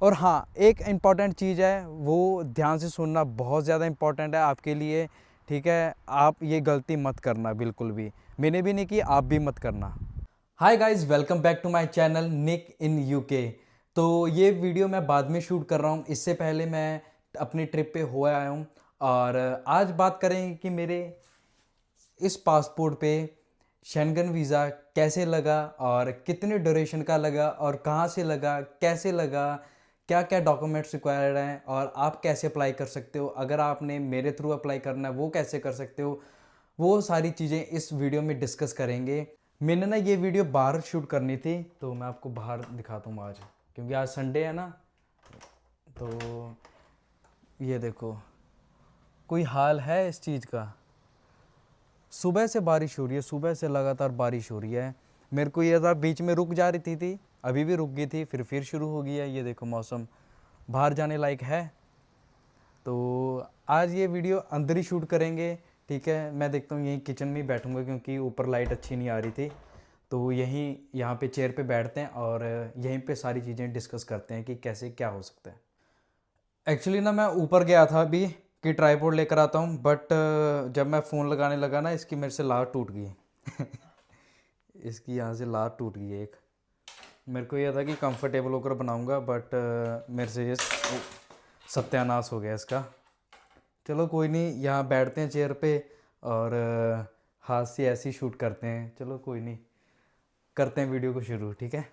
और हाँ, एक इम्पॉर्टेंट चीज़ है, वो ध्यान से सुनना बहुत ज़्यादा इम्पॉर्टेंट है आपके लिए, ठीक है? आप ये गलती मत करना बिल्कुल भी। मैंने भी नहीं की, आप भी मत करना। Hi guys, welcome back to my channel Nick in UK. तो ये वीडियो मैं बाद में शूट कर रहा हूँ, इससे पहले मैं अपनी ट्रिप पे हो आया हूँ। और आज बात करेंगे कि मेरे इस पासपोर्ट पे शेंगन वीज़ा कैसे लगा और कितने ड्यूरेशन का लगा और कहाँ से लगा, कैसे लगा, क्या क्या डॉक्यूमेंट्स रिक्वायर्ड हैं और आप कैसे अप्लाई कर सकते हो। अगर आपने मेरे थ्रू अप्लाई करना है वो कैसे कर सकते हो, वो सारी चीज़ें इस वीडियो में डिस्कस करेंगे। मैंने ना ये वीडियो बाहर शूट करनी थी, तो मैं आपको बाहर दिखाता हूँ आज, क्योंकि आज संडे है ना। तो ये देखो, कोई हाल है इस चीज़ का। सुबह से बारिश हो रही है, सुबह से लगातार बारिश हो रही है। मेरे को ये था बीच में रुक जा रही थी, अभी भी रुक गई थी, फिर शुरू हो गई है। ये देखो मौसम बाहर जाने लायक है। तो आज ये वीडियो अंदर ही शूट करेंगे, ठीक है? मैं देखता हूँ यहीं किचन में ही बैठूंगा, क्योंकि ऊपर लाइट अच्छी नहीं आ रही थी। तो यहीं यहाँ पे चेयर पे बैठते हैं और यहीं पे सारी चीज़ें डिस्कस करते हैं कि कैसे क्या हो सकता है। एक्चुअली ना मैं ऊपर गया था अभी कि ट्राईपोड लेकर आता हूँ, बट जब मैं फ़ोन लगाने लगा ना, इसकी मेरे से लार टूट गई। इसकी यहाँ से लार टूट गई एक। मेरे को यह था कि कंफर्टेबल होकर बनाऊँगा, बट मेरे से ये सत्यानाश हो गया इसका। चलो कोई नहीं, यहाँ बैठते हैं चेयर पे और हाथ से ऐसे ही शूट करते हैं। चलो कोई नहीं, करते हैं वीडियो को शुरू, ठीक है?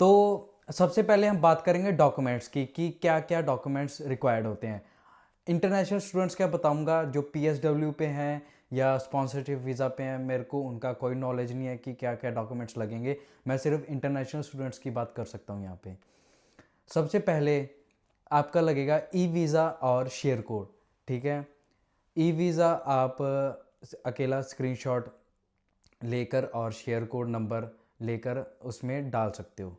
तो सबसे पहले हम बात करेंगे डॉक्यूमेंट्स की कि क्या क्या डॉक्यूमेंट्स रिक्वायर्ड होते हैं। इंटरनेशनल स्टूडेंट्स क्या बताऊंगा, जो पीएसडब्ल्यू पे हैं या स्पॉन्सरशिप वीज़ा पे हैं, मेरे को उनका कोई नॉलेज नहीं है कि क्या क्या डॉक्यूमेंट्स लगेंगे। मैं सिर्फ इंटरनेशनल स्टूडेंट्स की बात कर सकता हूँ यहाँ पे। सबसे पहले आपका लगेगा ई वीज़ा और शेयर कोड, ठीक है? ई वीज़ा आप अकेला स्क्रीनशॉट लेकर और शेयर कोड नंबर लेकर उसमें डाल सकते हो।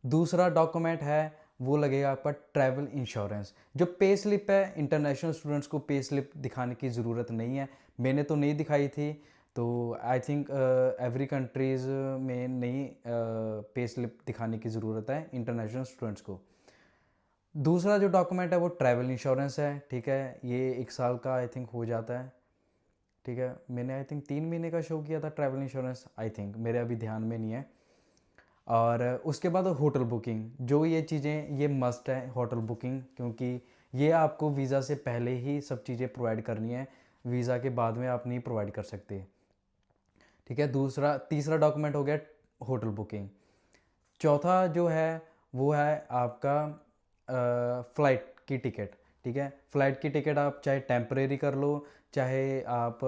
दूसरा डॉक्यूमेंट है, वो लगेगा आपका ट्रैवल इंश्योरेंस। जो पे स्लिप है, इंटरनेशनल स्टूडेंट्स को पे स्लिप दिखाने की ज़रूरत नहीं है। मैंने तो नहीं दिखाई थी, तो आई थिंक एवरी कंट्रीज़ में नहीं पे स्लिप दिखाने की ज़रूरत है इंटरनेशनल स्टूडेंट्स को। दूसरा जो डॉक्यूमेंट है वो ट्रैवल इंश्योरेंस है, ठीक है? ये 1 साल का आई थिंक हो जाता है, ठीक है? मैंने आई थिंक 3 महीने का शो किया था ट्रैवल इंश्योरेंस, आई थिंक, मेरे अभी ध्यान में नहीं है। और उसके बाद होटल बुकिंग, जो ये चीज़ें ये मस्ट है होटल बुकिंग, क्योंकि ये आपको वीज़ा से पहले ही सब चीज़ें प्रोवाइड करनी है, वीज़ा के बाद में आप नहीं प्रोवाइड कर सकते, ठीक है? तीसरा डॉक्यूमेंट हो गया होटल बुकिंग। चौथा जो है वो है आपका फ़्लाइट की टिकट, ठीक है? फ़्लाइट की टिकट आप चाहे टेम्परेरी कर लो, चाहे आप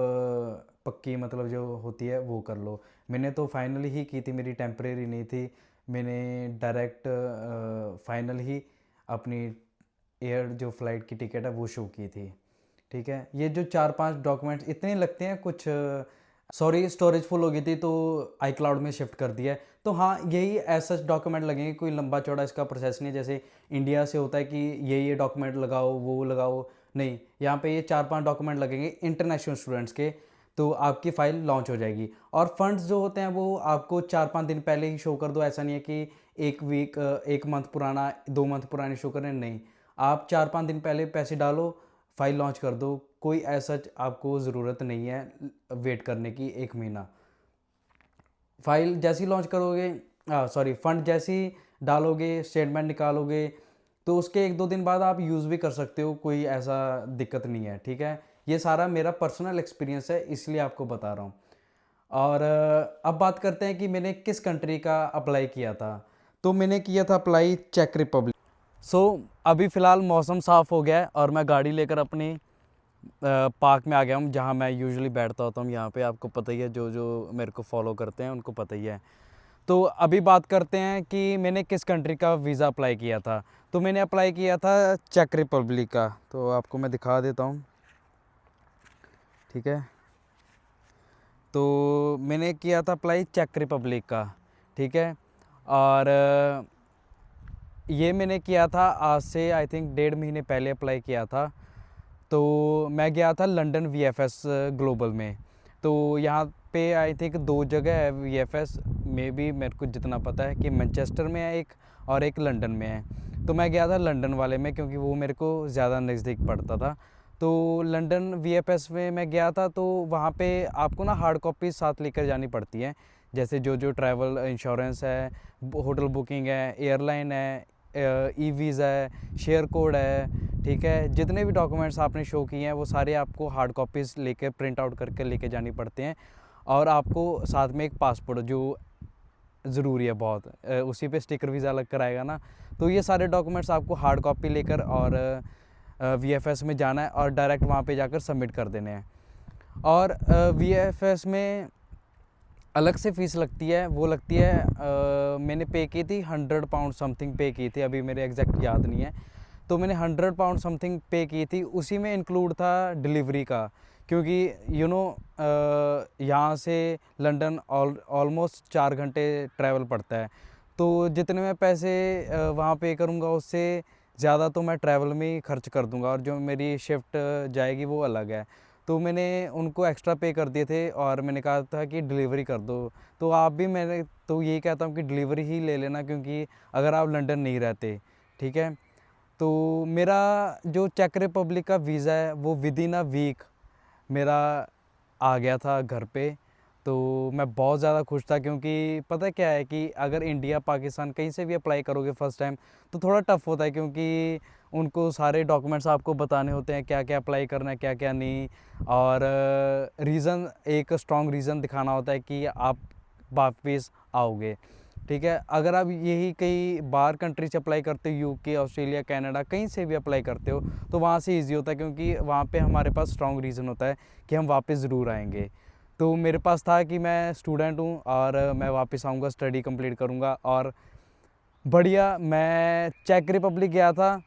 पक्की मतलब जो होती है वो कर लो। मैंने तो फाइनल ही की थी, मेरी टेम्परेरी नहीं थी। मैंने डायरेक्ट फाइनल ही अपनी एयर जो फ़्लाइट की टिकट है वो शो की थी, ठीक है? ये जो 4-5 डॉक्यूमेंट्स इतने लगते हैं, कुछ सॉरी स्टोरेज फुल हो गई थी तो आई क्लाउड में शिफ्ट कर दिया है। तो हाँ, यही ऐसा डॉक्यूमेंट लगेंगे, कोई लंबा चौड़ा इसका प्रोसेस नहीं है जैसे इंडिया से होता है कि ये डॉक्यूमेंट लगाओ वो लगाओ। नहीं, यहाँ पे ये 4-5 डॉक्यूमेंट लगेंगे इंटरनेशनल स्टूडेंट्स के, तो आपकी फ़ाइल लॉन्च हो जाएगी। और फंड्स जो होते हैं वो आपको 4-5 दिन पहले ही शो कर दो। ऐसा नहीं है कि 1 वीक 1 मंथ पुराना 2 मंथ पुराने शो करें, नहीं। आप 4-5 दिन पहले पैसे डालो, फाइल लॉन्च कर दो। कोई ऐसा आपको ज़रूरत नहीं है वेट करने की 1 महीना। फाइल जैसी लॉन्च करोगे, सॉरी, फंड जैसी डालोगे, स्टेटमेंट निकालोगे, तो उसके 1-2 दिन बाद आप यूज़ भी कर सकते हो, कोई ऐसा दिक्कत नहीं है, ठीक है? ये सारा मेरा पर्सनल एक्सपीरियंस है, इसलिए आपको बता रहा हूँ। और अब बात करते हैं कि मैंने किस कंट्री का अप्लाई किया था। तो मैंने किया था अप्लाई चेक रिपब्लिक। अभी फ़िलहाल मौसम साफ़ हो गया है और मैं गाड़ी लेकर अपनी पार्क में आ गया हूँ, जहाँ मैं यूजुअली बैठता होता हूँ। यहाँ पे आपको पता ही है, जो जो मेरे को फॉलो करते हैं उनको पता ही है। तो अभी बात करते हैं कि मैंने किस कंट्री का वीज़ा अप्लाई किया था। तो मैंने अप्लाई किया था चेक रिपब्लिक का, तो आपको मैं दिखा देता हूँ, ठीक है? तो मैंने किया था अप्लाई चेक रिपब्लिक का, ठीक है? और ये मैंने किया था आज से आई थिंक 1.5 महीने पहले अप्लाई किया था। तो मैं गया था लंदन वीएफएस ग्लोबल में। तो यहाँ पे आई थिंक 2 जगह है वीएफएस में भी, मेरे को जितना पता है कि मैनचेस्टर में है एक और एक लंदन में है। तो मैं गया था लंदन वाले में, क्योंकि वो मेरे को ज़्यादा नज़दीक पड़ता था। तो लंदन वीएफएस में मैं गया था, तो वहाँ पे आपको ना हार्ड कॉपीज़ साथ लेकर जानी पड़ती हैं, जैसे जो जो ट्रैवल इंश्योरेंस है, होटल बुकिंग है, एयरलाइन है, ई वीज़ा है, शेयर कोड है, ठीक है। जितने भी डॉक्यूमेंट्स आपने शो किए हैं वो सारे आपको हार्ड कॉपीज़ लेके प्रिंट आउट करके लेके जानी पड़ते हैं। और आपको साथ में एक पासपोर्ट जो ज़रूरी है बहुत, उसी पे स्टिकर वीज़ा लग कर आएगा ना। तो ये सारे डॉक्यूमेंट्स आपको हार्ड कॉपी लेकर और वीएफएस में जाना है और डायरेक्ट वहाँ पे जाकर सबमिट कर देने हैं। और वीएफएस में अलग से फ़ीस लगती है, वो लगती है मैंने पे की थी £100 समथिंग पे की थी, अभी मेरे एग्जैक्ट याद नहीं है। तो मैंने £100 समथिंग पे की थी, उसी में इंक्लूड था डिलीवरी का, क्योंकि यहाँ से लंदन ऑलमोस्ट 4 घंटे ट्रैवल पड़ता है। तो जितने मैं पैसे वहाँ पे करूँगा उससे ज़्यादा तो मैं ट्रैवल में ही खर्च कर दूँगा, और जो मेरी शिफ्ट जाएगी वो अलग है। तो मैंने उनको एक्स्ट्रा पे कर दिए थे और मैंने कहा था कि डिलीवरी कर दो। तो आप भी, मैंने तो यही कहता हूँ कि डिलीवरी ही ले लेना, क्योंकि अगर आप लंदन नहीं रहते, ठीक है। तो मेरा जो चेक रिपब्लिक का वीज़ा है वो विद इन अ वीक मेरा आ गया था घर पे। तो मैं बहुत ज़्यादा खुश था, क्योंकि पता क्या है कि अगर इंडिया पाकिस्तान कहीं से भी अप्लाई करोगे फ़र्स्ट टाइम तो थोड़ा टफ़ होता है, क्योंकि उनको सारे डॉक्यूमेंट्स आपको बताने होते हैं, क्या क्या अप्लाई करना है, क्या क्या नहीं। और रीज़न, एक स्ट्रॉन्ग रीज़न दिखाना होता है कि आप वापस आओगे, ठीक है। अगर आप यही कई बाहर कंट्री से अप्लाई करते हो, यूके, ऑस्ट्रेलिया, कनाडा, कहीं से भी अप्लाई करते हो, तो वहाँ से इजी होता है, क्योंकि वहाँ पे हमारे पास स्ट्रॉन्ग रीज़न होता है कि हम वापस ज़रूर आएंगे। तो मेरे पास था कि मैं स्टूडेंट हूँ और मैं वापस आऊँगा, स्टडी कंप्लीट करूँगा। और बढ़िया, मैं चेक रिपब्लिक गया था,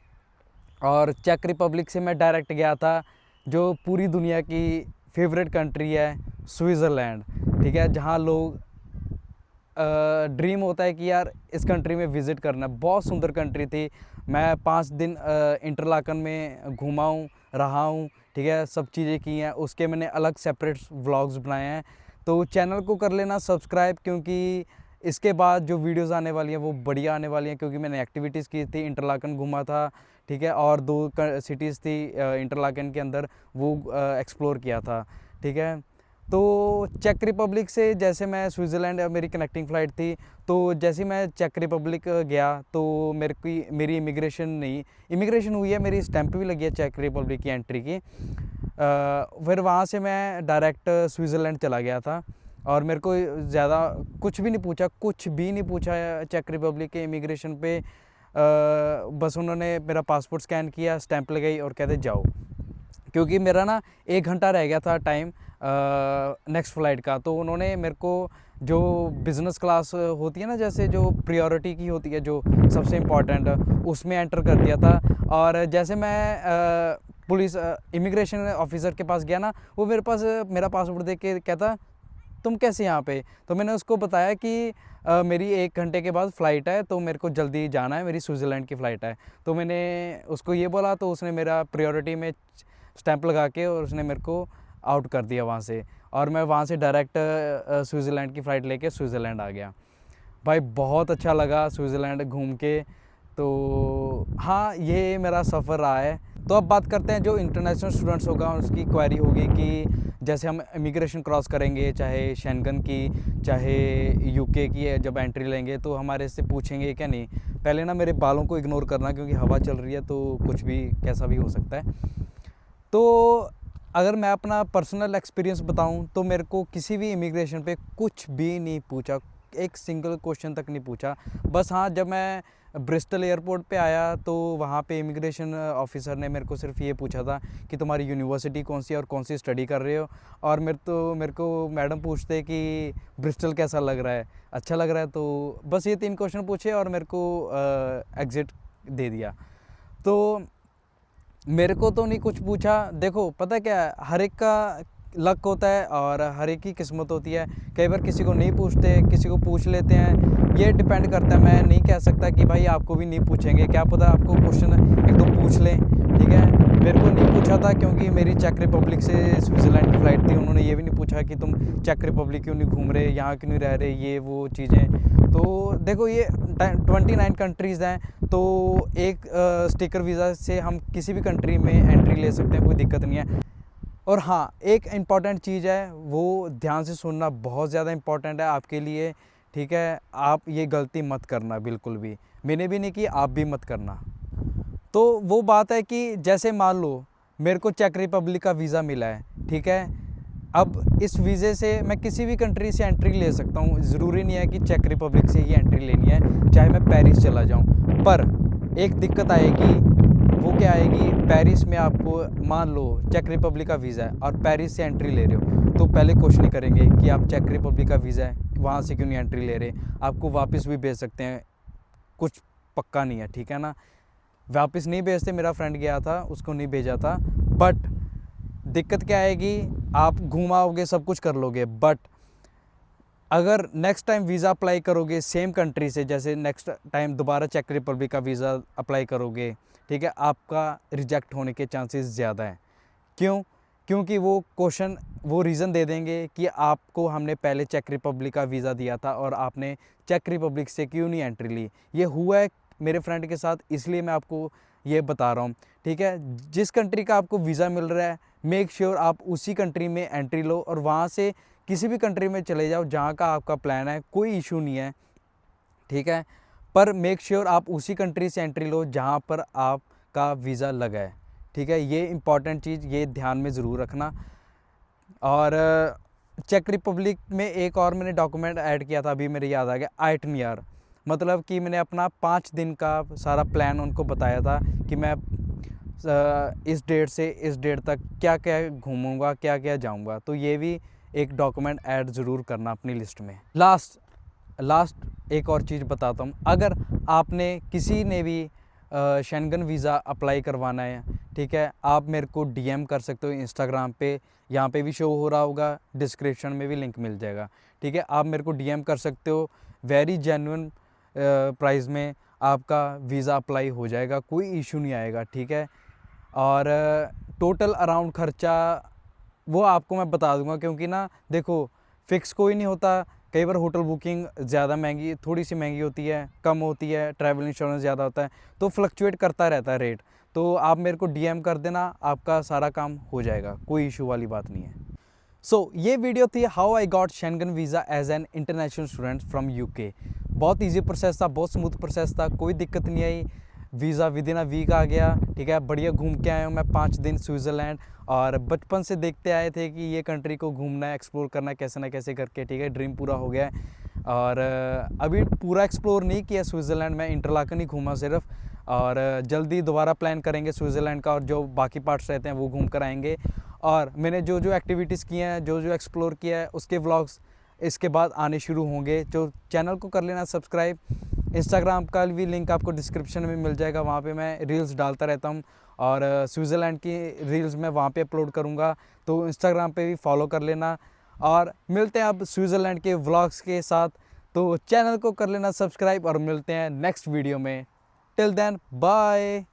और चेक रिपब्लिक से मैं डायरेक्ट गया था जो पूरी दुनिया की फेवरेट कंट्री है, स्विट्ज़रलैंड, ठीक है। जहाँ लोग ड्रीम होता है कि यार इस कंट्री में विज़िट करना है। बहुत सुंदर कंट्री थी। मैं 5 दिन इंटरलाकन में घूमा हूँ, रहा हूँ, ठीक है। सब चीज़ें की हैं, उसके मैंने अलग सेपरेट व्लॉग्स बनाए हैं। तो चैनल को कर लेना सब्सक्राइब, क्योंकि इसके बाद जो वीडियोस आने वाली हैं वो बढ़िया आने वाली हैं, क्योंकि मैंने एक्टिविटीज़ की थी, इंटरलाकन घूमा था, ठीक है। और 2 सिटीज़ थी इंटरलाकन के अंदर, वो एक्सप्लोर किया था, ठीक है। तो चेक रिपब्लिक से जैसे मैं स्विट्ज़रलैंड, मेरी कनेक्टिंग फ़्लाइट थी, तो जैसे मैं चेक रिपब्लिक गया तो मेरी इमिग्रेशन हुई है, मेरी स्टैंप भी लगी है चेक रिपब्लिक की एंट्री की। फिर वहाँ से मैं डायरेक्ट स्विट्ज़रलैंड चला गया था, और मेरे को ज़्यादा कुछ भी नहीं पूछा चेक रिपब्लिक के इमिग्रेशन पे। बस उन्होंने मेरा पासपोर्ट स्कैन किया, स्टैंप लगाई और कहते जाओ। क्योंकि मेरा ना 1 घंटा रह गया था टाइम नेक्स्ट फ़्लाइट का, तो उन्होंने मेरे को जो बिज़नेस क्लास होती है ना, जैसे जो प्रायोरिटी की होती है, जो सबसे इम्पोर्टेंट, उसमें एंटर कर दिया था। और जैसे मैं पुलिस इमिग्रेशन ऑफिसर के पास गया ना, वो मेरा पासपोर्ट देख के कहता तुम कैसे यहाँ पे। तो मैंने उसको बताया कि मेरी 1 घंटे के बाद फ़्लाइट है, तो मेरे को जल्दी जाना है, मेरी स्विट्ज़रलैंड की फ़्लाइट है। तो मैंने उसको ये बोला, तो उसने मेरा प्रायोरिटी में स्टैंप लगा के और उसने मेरे को आउट कर दिया वहाँ से, और मैं वहाँ से डायरेक्ट स्विट्ज़रलैंड की फ़्लाइट लेके स्विट्ज़रलैंड आ गया। भाई बहुत अच्छा लगा स्विट्ज़रलैंड घूम के। तो हाँ, ये मेरा सफ़र रहा है। तो अब बात करते हैं जो इंटरनेशनल स्टूडेंट्स होगा उसकी क्वेरी होगी कि जैसे हम इमिग्रेशन क्रॉस करेंगे, चाहे शेंगन की, चाहे यूके की, जब एंट्री लेंगे तो हमारे से पूछेंगे क्या नहीं। पहले ना मेरे बालों को इग्नोर करना, क्योंकि हवा चल रही है तो कुछ भी कैसा भी हो सकता है। तो अगर मैं अपना पर्सनल एक्सपीरियंस बताऊं तो मेरे को किसी भी इमिग्रेशन पे कुछ भी नहीं पूछा, एक सिंगल क्वेश्चन तक नहीं पूछा। बस हाँ, जब मैं ब्रिस्टल एयरपोर्ट पे आया तो वहाँ पे इमिग्रेशन ऑफिसर ने मेरे को सिर्फ ये पूछा था कि तुम्हारी यूनिवर्सिटी कौन सी है और कौन सी स्टडी कर रहे हो। और मेरे को मैडम पूछते कि ब्रिस्टल कैसा लग रहा है, अच्छा लग रहा है। तो बस ये 3 क्वेश्चन पूछे और मेरे को एग्ज़िट दे दिया। तो मेरे को तो नहीं कुछ पूछा। देखो पता क्या है, हर एक का लक होता है और हर एक की किस्मत होती है। कई बार किसी को नहीं पूछते, किसी को पूछ लेते हैं, ये डिपेंड करता है। मैं नहीं कह सकता कि भाई आपको भी नहीं पूछेंगे, क्या पता आपको क्वेश्चन 1-2 पूछ लें, ठीक है। मेरे को नहीं पूछा था, क्योंकि मेरी चेक रिपब्लिक से स्विट्ज़रलैंड की फ़्लाइट थी। उन्होंने ये भी नहीं पूछा कि तुम चेक रिपब्लिक क्यों नहीं घूम रहे, यहाँ क्यों नहीं रह रहे, ये वो चीज़ें। तो देखो ये 29 कंट्रीज़ हैं, तो एक स्टिकर वीज़ा से हम किसी भी कंट्री में एंट्री ले सकते हैं, कोई दिक्कत नहीं है। और हाँ, एक इम्पॉर्टेंट चीज़ है, वो ध्यान से सुनना बहुत ज़्यादा इम्पॉर्टेंट है आपके लिए, ठीक है। आप ये गलती मत करना बिल्कुल भी, मैंने भी नहीं की, आप भी मत करना। तो वो बात है कि जैसे मान लो मेरे को चेक रिपब्लिक का वीज़ा मिला है, ठीक है। अब इस वीज़े से मैं किसी भी कंट्री से एंट्री ले सकता हूँ, ज़रूरी नहीं है कि चेक रिपब्लिक से ही एंट्री लेनी है, चाहे मैं पेरिस चला जाऊँ। पर एक दिक्कत आएगी, वो क्या आएगी, पेरिस में आपको मान लो चेक रिपब्लिक का वीज़ा है और पेरिस से एंट्री ले रहे हो, तो पहले क्वेश्चन करेंगे कि आप चेक रिपब्लिक का वीज़ा है, वहाँ से क्यों नहीं एंट्री ले रहे, आपको वापस भी भेज सकते हैं, कुछ पक्का नहीं है, ठीक है ना। वापस नहीं भेजते, मेरा फ्रेंड गया था, उसको नहीं भेजा था। बट दिक्कत क्या आएगी, आप घुमाओगे, सब कुछ कर लोगे, बट अगर नेक्स्ट टाइम वीज़ा अप्लाई करोगे सेम कंट्री से, जैसे नेक्स्ट टाइम दोबारा चेक रिपब्लिक का वीज़ा अप्लाई करोगे, ठीक है, आपका रिजेक्ट होने के चांसेस ज़्यादा हैं। क्यों? क्योंकि वो क्वेश्चन, वो रीज़न दे देंगे कि आपको हमने पहले चेक रिपब्लिक का वीज़ा दिया था और आपने चेक रिपब्लिक से क्यों नहीं एंट्री ली। ये हुआ है मेरे फ्रेंड के साथ, इसलिए मैं आपको ये बता रहा हूँ, ठीक है। जिस कंट्री का आपको वीज़ा मिल रहा है, मेक श्योर आप उसी कंट्री में एंट्री लो और वहाँ से किसी भी कंट्री में चले जाओ जहाँ का आपका प्लान है, कोई इशू नहीं है, ठीक है। पर मेक श्योर आप उसी कंट्री से एंट्री लो जहाँ पर आपका वीज़ा लगा है, ठीक है। ये इंपॉर्टेंट चीज़, ये ध्यान में ज़रूर रखना। और चेक रिपब्लिक में एक और मैंने डॉक्यूमेंट ऐड किया था, अभी मेरे याद आ गया, आइटनियर। मतलब कि मैंने अपना 5 दिन का सारा प्लान उनको बताया था कि मैं इस डेट से इस डेट तक क्या क्या घूमूंगा, क्या क्या जाऊंगा। तो ये भी एक डॉक्यूमेंट ऐड ज़रूर करना अपनी लिस्ट में। लास्ट एक और चीज़ बताता हूँ, अगर आपने किसी ने भी शेंगन वीज़ा अप्लाई करवाना है, ठीक है, आप मेरे को डीएम कर सकते हो इंस्टाग्राम पे, यहाँ पे भी शो हो रहा होगा, डिस्क्रिप्शन में भी लिंक मिल जाएगा, ठीक है। आप मेरे को डीएम कर सकते हो, वेरी जेन्युइन प्राइस में आपका वीज़ा अप्लाई हो जाएगा, कोई इशू नहीं आएगा, ठीक है। और टोटल अराउंड खर्चा वो आपको मैं बता दूंगा, क्योंकि ना देखो, फिक्स कोई नहीं होता। कई बार होटल बुकिंग ज़्यादा महंगी, थोड़ी सी महंगी होती है, कम होती है, ट्रैवल इंश्योरेंस ज़्यादा होता है, तो फ्लक्चुएट करता रहता है रेट। तो आप मेरे को डीएम कर देना, आपका सारा काम हो जाएगा, कोई इशू वाली बात नहीं है। ये वीडियो थी how I got Schengen visa as an international student from UK. बहुत ईजी प्रोसेस था, बहुत स्मूथ प्रोसेस था, कोई दिक्कत नहीं आई, visa within a week आ गया, ठीक है। बढ़िया घूम के आया हूँ मैं 5 दिन स्विट्ज़रलैंड, और बचपन से देखते आए थे कि ये कंट्री को घूमना है, एक्सप्लोर करना है कैसे ना कैसे करके, ठीक है। ड्रीम पूरा हो गया है। और अभी पूरा एक्सप्लोर नहीं किया स्विट्ज़रलैंड में, इंटरलाकन ही घूमा सिर्फ। और जल्दी दोबारा प्लान करेंगे स्विट्ज़रलैंड का, और जो बाकी पार्ट्स रहते हैं वो घूम कर आएंगे। और मैंने जो जो एक्टिविटीज़ की हैं, जो जो एक्सप्लोर किया है, उसके व्लॉग्स इसके बाद आने शुरू होंगे। जो चैनल को कर लेना सब्सक्राइब। इंस्टाग्राम का भी लिंक आपको डिस्क्रिप्शन में मिल जाएगा, वहाँ पे मैं रील्स डालता रहता हूँ, और स्विट्ज़रलैंड की रील्स मैं वहाँ पे अपलोड करूँगा, तो इंस्टाग्राम पे भी फॉलो कर लेना। और मिलते हैं अब स्विट्ज़रलैंड के व्लॉग्स के साथ, तो चैनल को कर लेना सब्सक्राइब, और मिलते हैं नेक्स्ट वीडियो में। Till then bye.